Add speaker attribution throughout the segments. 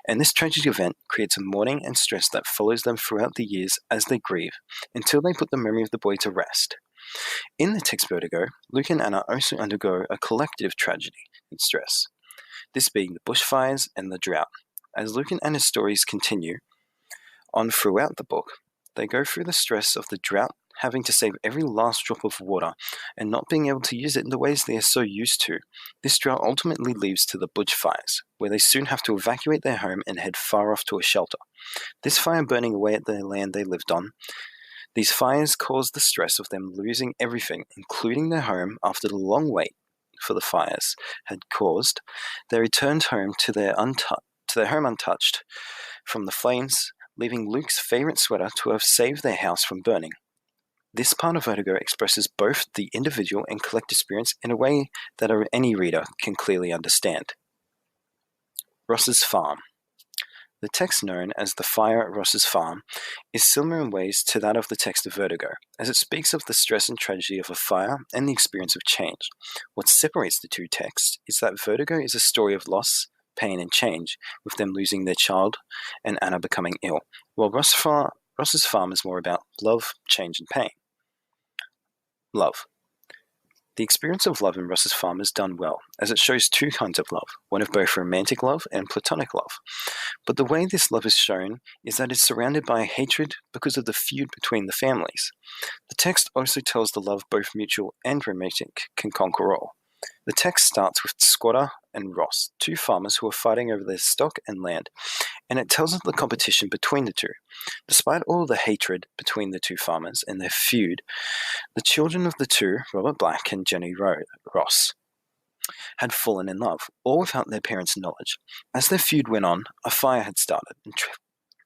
Speaker 1: and this tragic event creates a mourning and stress that follows them throughout the years as they grieve, until they put the memory of the boy to rest. In the text Vertigo, Luke and Anna also undergo a collective tragedy and stress, this being the bushfires and the drought. As Luke and Anna's stories continue on throughout the book, they go through the stress of the drought, having to save every last drop of water and not being able to use it in the ways they are so used to. This drought ultimately leads to the bushfires, where they soon have to evacuate their home and head far off to a shelter. This fire burning away at the land they lived on. These fires caused the stress of them losing everything, including their home, after the long wait for the fires had caused. They returned home to their home untouched from the flames, leaving Luke's favorite sweater to have saved their house from burning. This part of Vertigo expresses both the individual and collective experience in a way that any reader can clearly understand. Ross's Farm. The text known as The Fire at Ross's Farm is similar in ways to that of the text of Vertigo, as it speaks of the stress and tragedy of a fire and the experience of change. What separates the two texts is that Vertigo is a story of loss, pain, and change, with them losing their child and Anna becoming ill, while Ross's Farm is more about love, change, and pain. Love. The experience of love in Ross's Farm is done well, as it shows two kinds of love, one of both romantic love and platonic love. But the way this love is shown is that it's surrounded by hatred because of the feud between the families. The text also tells the love both mutual and romantic can conquer all. The text starts with Squatter and Ross, two farmers who are fighting over their stock and land, and it tells of the competition between the two. Despite all the hatred between the two farmers and their feud, the children of the two, Robert Black and Jenny Ross, had fallen in love, all without their parents' knowledge. As their feud went on, a fire had started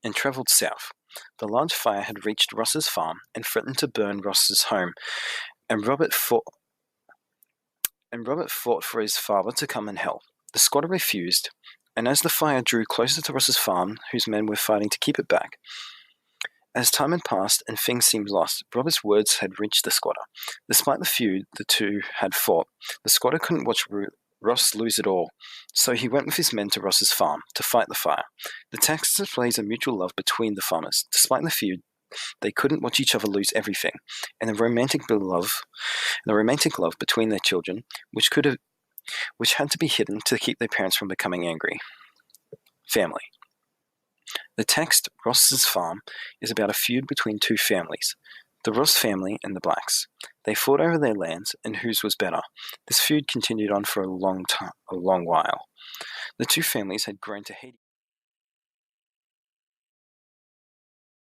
Speaker 1: and travelled south. The large fire had reached Ross's farm and threatened to burn Ross's home, and Robert fought for his father to come and help. The squatter refused, and as the fire drew closer to Ross's farm, whose men were fighting to keep it back, as time had passed and things seemed lost, Robert's words had reached the squatter. Despite the feud the two had fought, the squatter couldn't watch Ross lose it all, so he went with his men to Ross's farm to fight the fire. The text displays a mutual love between the farmers. Despite the feud, they couldn't watch each other lose everything, and the romantic love between their children, which had to be hidden to keep their parents from becoming angry. Family. The text, Ross's Farm, is about a feud between two families, the Ross family and the Blacks. They fought over their lands and whose was better. This feud continued on for a long while. The two families had grown to hate